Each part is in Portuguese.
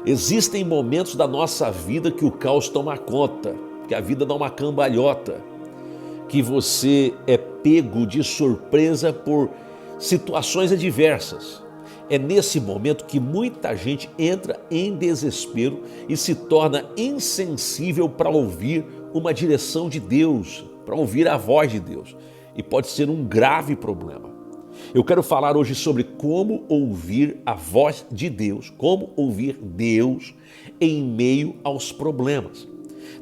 Existem momentos da nossa vida que o caos toma conta, que a vida dá uma cambalhota, que você é pego de surpresa por situações adversas. É nesse momento que muita gente entra em desespero e se torna insensível para ouvir uma direção de Deus, para ouvir a voz de Deus. E pode ser um grave problema. Eu quero falar hoje sobre como ouvir a voz de Deus, como ouvir Deus em meio aos problemas.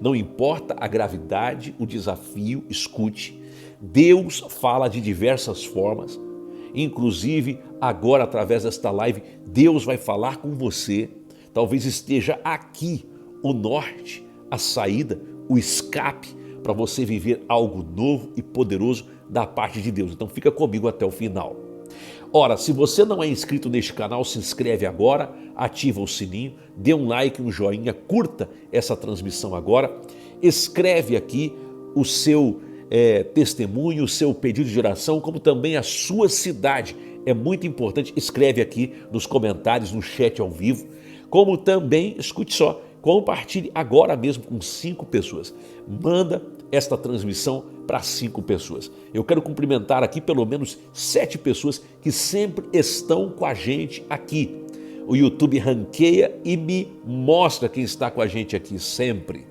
Não importa a gravidade, o desafio, escute. Deus fala de diversas formas. Inclusive, agora através desta live, Deus vai falar com você. Talvez esteja aqui o norte, a saída, o escape para você viver algo novo e poderoso da parte de Deus. Então fica comigo até o final. Ora, se você não é inscrito neste canal, se inscreve agora, ativa o sininho, dê um like, um joinha, curta essa transmissão agora, escreve aqui o seu testemunho, o seu pedido de oração, como também a sua cidade. É muito importante, escreve aqui nos comentários, no chat ao vivo, como também, escute só, compartilhe agora mesmo com 5 pessoas. Manda esta transmissão para 5 pessoas. Eu quero cumprimentar aqui pelo menos 7 pessoas que sempre estão com a gente aqui. O YouTube ranqueia e me mostra quem está com a gente aqui sempre.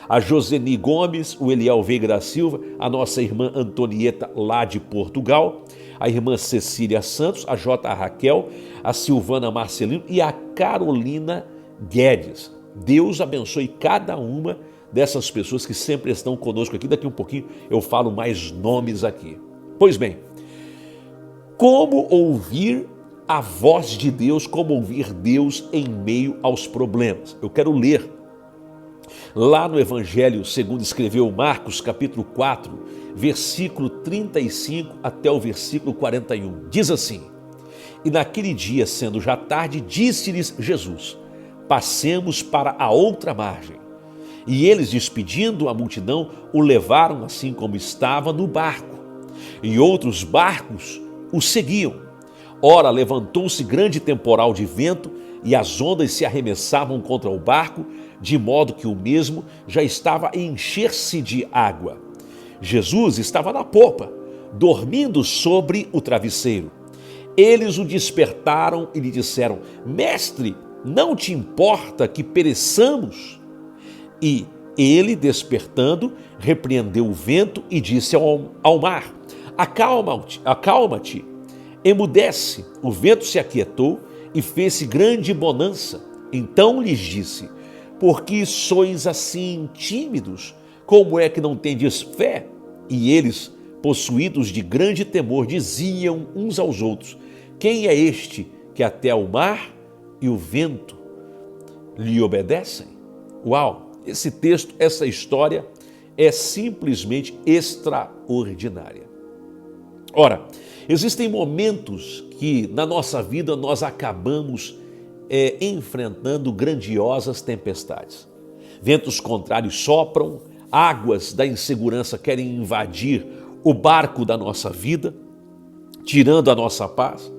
A Joseni Gomes, o Eliel Veiga da Silva, a nossa irmã Antonieta lá de Portugal, a irmã Cecília Santos, a J. Raquel, a Silvana Marcelino e a Carolina Guedes. Deus abençoe cada uma dessas pessoas que sempre estão conosco aqui. Daqui um pouquinho eu falo mais nomes aqui. Pois bem, como ouvir a voz de Deus, como ouvir Deus em meio aos problemas? Eu quero ler lá no Evangelho segundo escreveu Marcos, capítulo 4, versículo 35 até o versículo 41. Diz assim: E naquele dia, sendo já tarde, disse-lhes Jesus: Passemos para a outra margem. E eles, despedindo a multidão, o levaram assim como estava no barco. E outros barcos o seguiam. Ora, levantou-se grande temporal de vento, e as ondas se arremessavam contra o barco, de modo que o mesmo já estava a encher-se de água. Jesus estava na popa, dormindo sobre o travesseiro. Eles o despertaram e lhe disseram: Mestre, não te importa que pereçamos? E ele, despertando, repreendeu o vento e disse ao mar: Acalma-te, emudece. O vento se aquietou e fez-se grande bonança. Então lhes disse: Por que sois assim tímidos? Como é que não tendes fé? E eles, possuídos de grande temor, diziam uns aos outros: Quem é este que até o mar e o vento lhe obedecem? Uau! Esse texto, essa história é simplesmente extraordinária. Ora, existem momentos que na nossa vida nós acabamos enfrentando grandiosas tempestades. Ventos contrários sopram, águas da insegurança querem invadir o barco da nossa vida, tirando a nossa paz.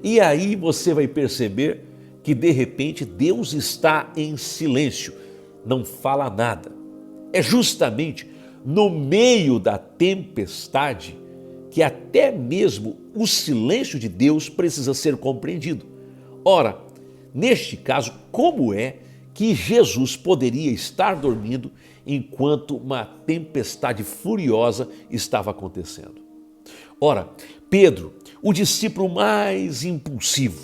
E aí você vai perceber que de repente Deus está em silêncio, não fala nada. É justamente no meio da tempestade que até mesmo o silêncio de Deus precisa ser compreendido. Ora, neste caso, como é que Jesus poderia estar dormindo enquanto uma tempestade furiosa estava acontecendo? Ora, Pedro, o discípulo mais impulsivo,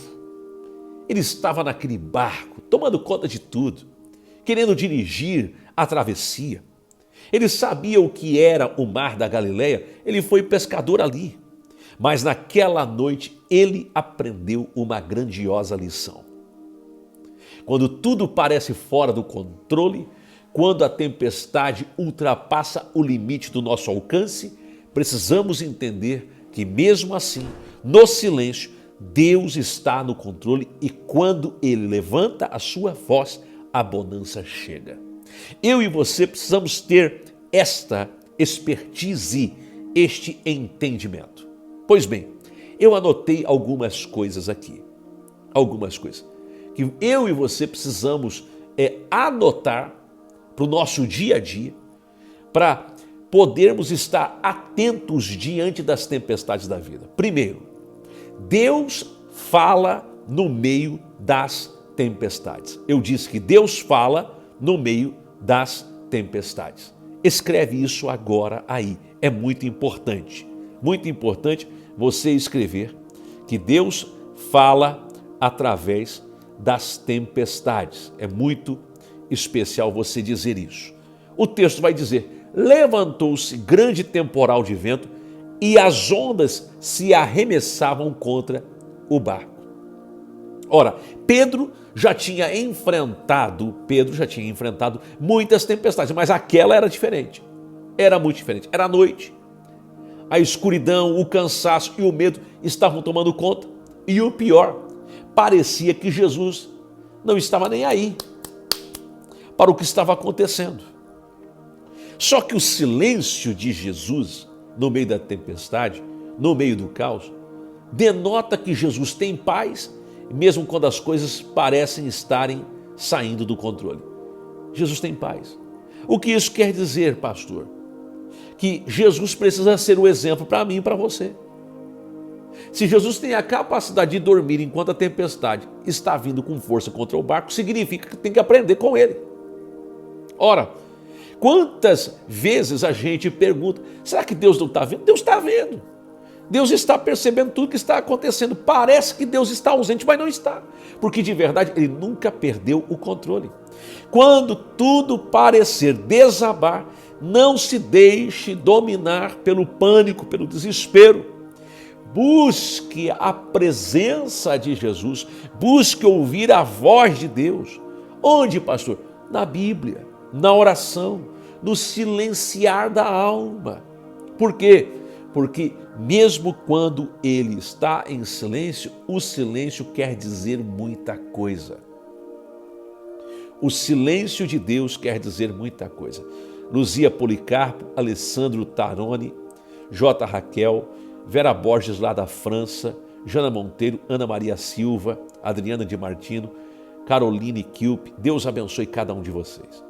ele estava naquele barco, tomando conta de tudo, querendo dirigir a travessia. Ele sabia o que era o mar da Galileia, ele foi pescador ali. Mas naquela noite ele aprendeu uma grandiosa lição. Quando tudo parece fora do controle, quando a tempestade ultrapassa o limite do nosso alcance, precisamos entender que mesmo assim, no silêncio, Deus está no controle e quando Ele levanta a sua voz, a bonança chega. Eu e você precisamos ter esta expertise, este entendimento. Pois bem, eu anotei algumas coisas aqui, algumas coisas que eu e você precisamos adotar para o nosso dia a dia, para podermos estar atentos diante das tempestades da vida. Primeiro, Deus fala no meio das tempestades. Eu disse que Deus fala no meio das tempestades. Escreve isso agora aí. É muito importante você escrever que Deus fala através das tempestades. É muito especial você dizer isso. O texto vai dizer: levantou-se grande temporal de vento e as ondas se arremessavam contra o barco. Ora, Pedro já tinha enfrentado muitas tempestades, mas aquela era diferente. Era muito diferente. Era a noite. A escuridão, o cansaço e o medo estavam tomando conta. E o pior, parecia que Jesus não estava nem aí para o que estava acontecendo. Só que o silêncio de Jesus no meio da tempestade, no meio do caos, denota que Jesus tem paz, mesmo quando as coisas parecem estarem saindo do controle. Jesus tem paz. O que isso quer dizer, pastor? Que Jesus precisa ser o exemplo para mim e para você. Se Jesus tem a capacidade de dormir enquanto a tempestade está vindo com força contra o barco, significa que tem que aprender com ele. Ora, quantas vezes a gente pergunta: será que Deus não está vendo? Deus está vendo. Deus está percebendo tudo que está acontecendo. Parece que Deus está ausente, mas não está. Porque de verdade Ele nunca perdeu o controle. Quando tudo parecer desabar, não se deixe dominar pelo pânico, pelo desespero. Busque a presença de Jesus. Busque ouvir a voz de Deus. Onde, pastor? Na Bíblia, na oração, no silenciar da alma. Por quê? Porque mesmo quando ele está em silêncio, o silêncio quer dizer muita coisa. O silêncio de Deus quer dizer muita coisa. Luzia Policarpo, Alessandro Taroni, J. Raquel, Vera Borges lá da França, Jana Monteiro, Ana Maria Silva, Adriana de Martino, Caroline Kilp. Deus abençoe cada um de vocês.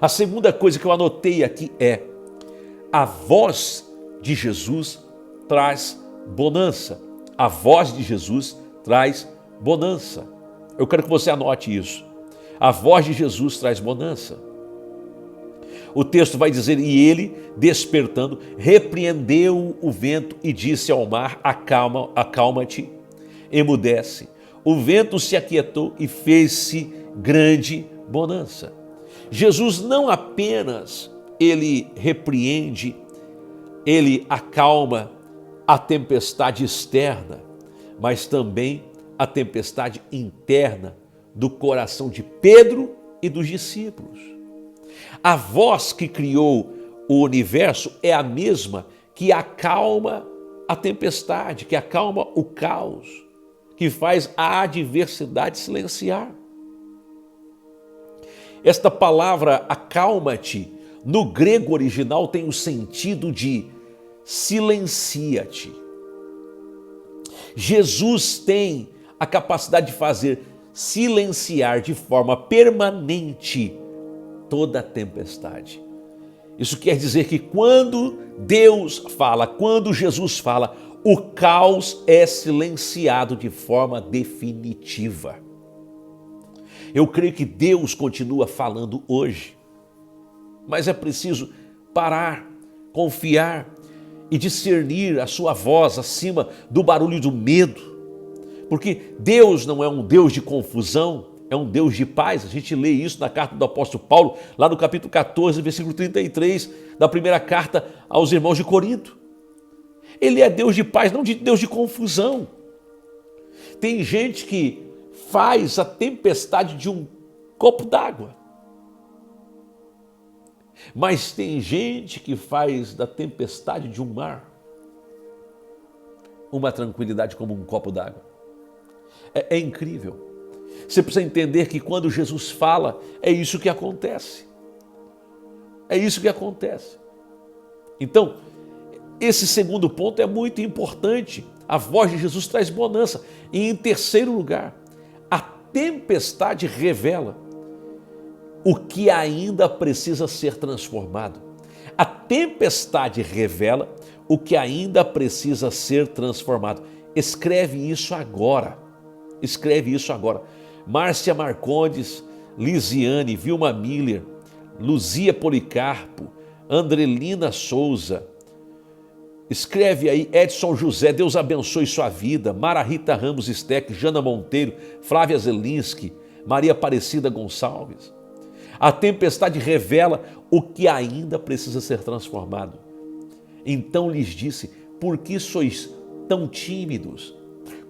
A segunda coisa que eu anotei aqui é: a voz de Jesus traz bonança. A voz de Jesus traz bonança. Eu quero que você anote isso. A voz de Jesus traz bonança. O texto vai dizer: e ele, despertando, repreendeu o vento e disse ao mar: acalma-te, emudece. O vento se aquietou e fez-se grande bonança. Jesus não apenas ele repreende, ele acalma a tempestade externa, mas também a tempestade interna do coração de Pedro e dos discípulos. A voz que criou o universo é a mesma que acalma a tempestade, que acalma o caos, que faz a adversidade silenciar. Esta palavra acalma-te, no grego original, tem o sentido de silencia-te. Jesus tem a capacidade de fazer silenciar de forma permanente toda a tempestade. Isso quer dizer que quando Deus fala, quando Jesus fala, o caos é silenciado de forma definitiva. Eu creio que Deus continua falando hoje, mas é preciso parar, confiar e discernir a sua voz acima do barulho do medo, porque Deus não é um Deus de confusão, é um Deus de paz. A gente lê isso na carta do apóstolo Paulo, lá no capítulo 14, versículo 33, da primeira carta aos irmãos de Corinto. Ele é Deus de paz, não Deus de confusão. Tem gente que faz a tempestade de um copo d'água, mas tem gente que faz da tempestade de um mar uma tranquilidade como um copo d'água. É incrível. Você precisa entender que quando Jesus fala, é isso que acontece. É isso que acontece. Então, esse segundo ponto é muito importante. A voz de Jesus traz bonança. E em terceiro lugar, a tempestade revela o que ainda precisa ser transformado. A tempestade revela o que ainda precisa ser transformado. Escreve isso agora. Escreve isso agora. Márcia Marcondes, Lisiane, Vilma Miller, Luzia Policarpo, Andrelina Souza. Escreve aí, Edson José, Deus abençoe sua vida. Mara Rita Ramos Steck, Jana Monteiro, Flávia Zelinski, Maria Aparecida Gonçalves. A tempestade revela o que ainda precisa ser transformado. Então lhes disse, por que sois tão tímidos?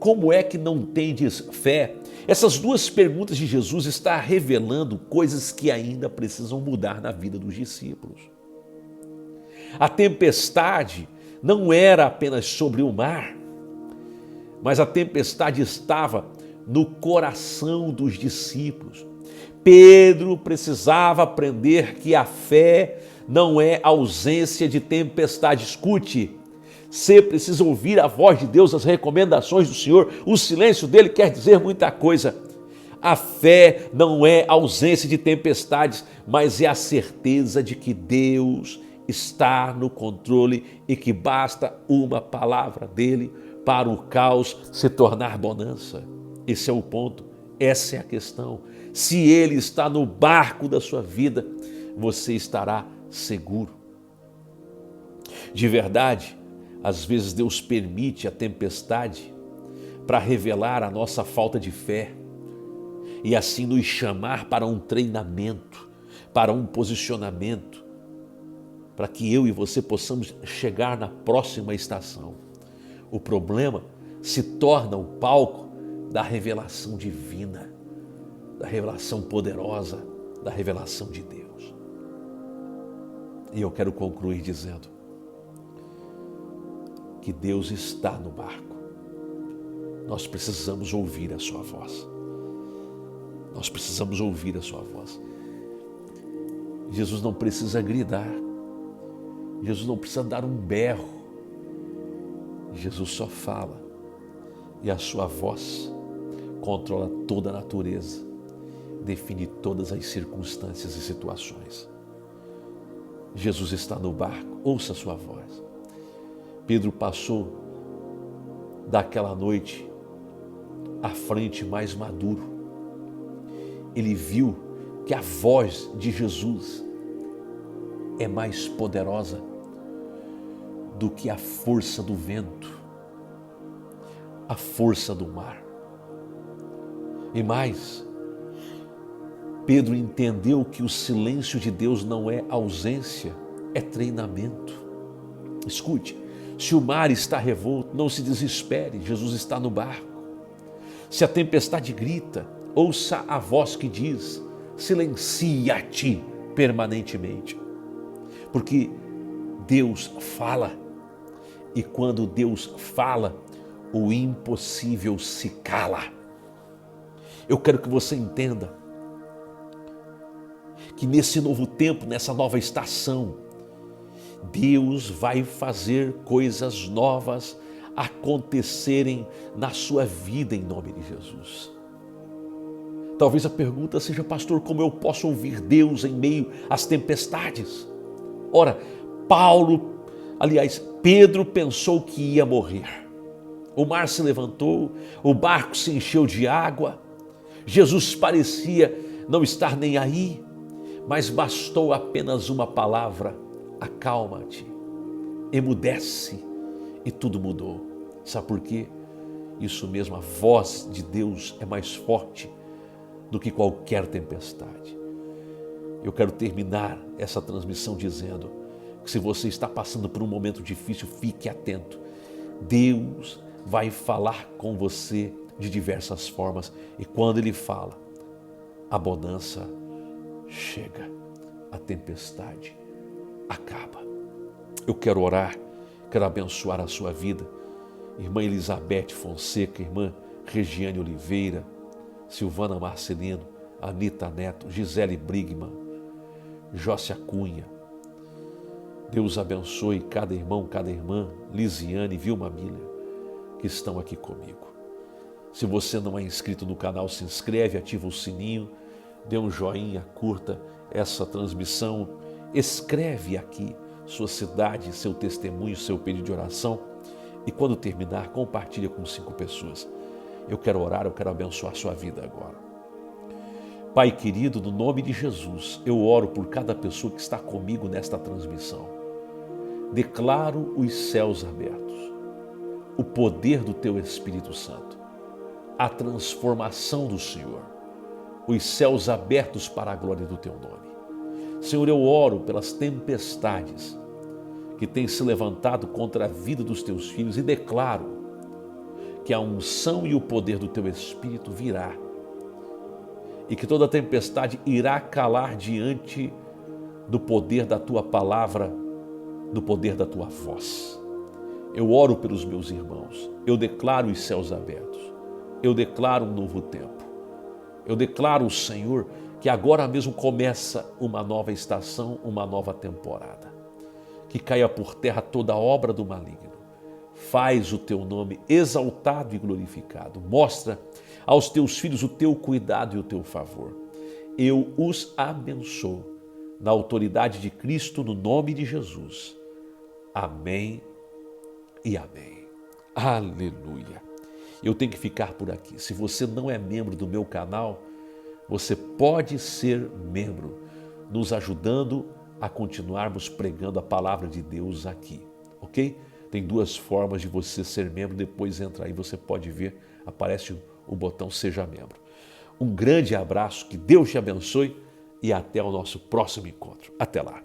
Como é que não tendes fé? Essas duas perguntas de Jesus estão revelando coisas que ainda precisam mudar na vida dos discípulos. A tempestade não era apenas sobre o mar, mas a tempestade estava no coração dos discípulos. Pedro precisava aprender que a fé não é ausência de tempestade. Escute, você precisa ouvir a voz de Deus, as recomendações do Senhor. O silêncio dele quer dizer muita coisa. A fé não é ausência de tempestades, mas é a certeza de que Deus está no controle e que basta uma palavra dele para o caos se tornar bonança. Esse é o ponto, essa é a questão. Se ele está no barco da sua vida, você estará seguro. De verdade, às vezes Deus permite a tempestade para revelar a nossa falta de fé e assim nos chamar para um treinamento, para um posicionamento, para que eu e você possamos chegar na próxima estação. O problema se torna o palco da revelação divina, da revelação poderosa, da revelação de Deus. E eu quero concluir dizendo que Deus está no barco. Nós precisamos ouvir a sua voz. Nós precisamos ouvir a sua voz. Jesus não precisa gritar. Jesus não precisa dar um berro. Jesus só fala. E a sua voz controla toda a natureza, define todas as circunstâncias e situações. Jesus está no barco, ouça a sua voz. Pedro passou daquela noite à frente mais maduro. Ele viu que a voz de Jesus é mais poderosa do que a força do vento, a força do mar. E mais, Pedro entendeu que o silêncio de Deus não é ausência, é treinamento. Escute, se o mar está revolto, não se desespere, Jesus está no barco. Se a tempestade grita, ouça a voz que diz, silencia-te permanentemente. Porque Deus fala, e quando Deus fala, o impossível se cala. Eu quero que você entenda que nesse novo tempo, nessa nova estação, Deus vai fazer coisas novas acontecerem na sua vida em nome de Jesus. Talvez a pergunta seja, pastor, como eu posso ouvir Deus em meio às tempestades? Ora, Pedro pensou que ia morrer. O mar se levantou, o barco se encheu de água, Jesus parecia não estar nem aí, mas bastou apenas uma palavra, acalma-te, emudece, e tudo mudou. Sabe por quê? Isso mesmo, a voz de Deus é mais forte do que qualquer tempestade. Eu quero terminar essa transmissão dizendo que se você está passando por um momento difícil, fique atento. Deus vai falar com você de diversas formas e quando Ele fala, a bonança chega, a tempestade acaba. Eu quero orar, quero abençoar a sua vida. Irmã Elizabeth Fonseca, irmã Regiane Oliveira, Silvana Marcelino, Anita Neto, Gisele Brigman, Jócia Cunha. Deus abençoe cada irmão, cada irmã, Lisiane, Vilma Miller, que estão aqui comigo. Se você não é inscrito no canal, se inscreve, ativa o sininho, dê um joinha, curta essa transmissão, escreve aqui sua cidade, seu testemunho, seu pedido de oração e quando terminar, compartilha com 5 pessoas. Eu quero orar, eu quero abençoar a sua vida agora. Pai querido, no nome de Jesus, eu oro por cada pessoa que está comigo nesta transmissão. Declaro os céus abertos, o poder do Teu Espírito Santo, a transformação do Senhor, os céus abertos para a glória do Teu nome. Senhor, eu oro pelas tempestades que têm se levantado contra a vida dos Teus filhos e declaro que a unção e o poder do Teu Espírito virá e que toda tempestade irá calar diante do poder da Tua palavra, do poder da Tua voz. Eu oro pelos meus irmãos, eu declaro os céus abertos, eu declaro um novo tempo. Eu declaro, Senhor, que agora mesmo começa uma nova estação, uma nova temporada. Que caia por terra toda obra do maligno. Faz o Teu nome exaltado e glorificado. Mostra aos Teus filhos o Teu cuidado e o Teu favor. Eu os abençoo na autoridade de Cristo, no nome de Jesus. Amém e amém. Aleluia. Eu tenho que ficar por aqui. Se você não é membro do meu canal, você pode ser membro, nos ajudando a continuarmos pregando a palavra de Deus aqui, ok? Tem 2 formas de você ser membro, depois entra aí, você pode ver, aparece o botão Seja Membro. Um grande abraço, que Deus te abençoe e até o nosso próximo encontro. Até lá.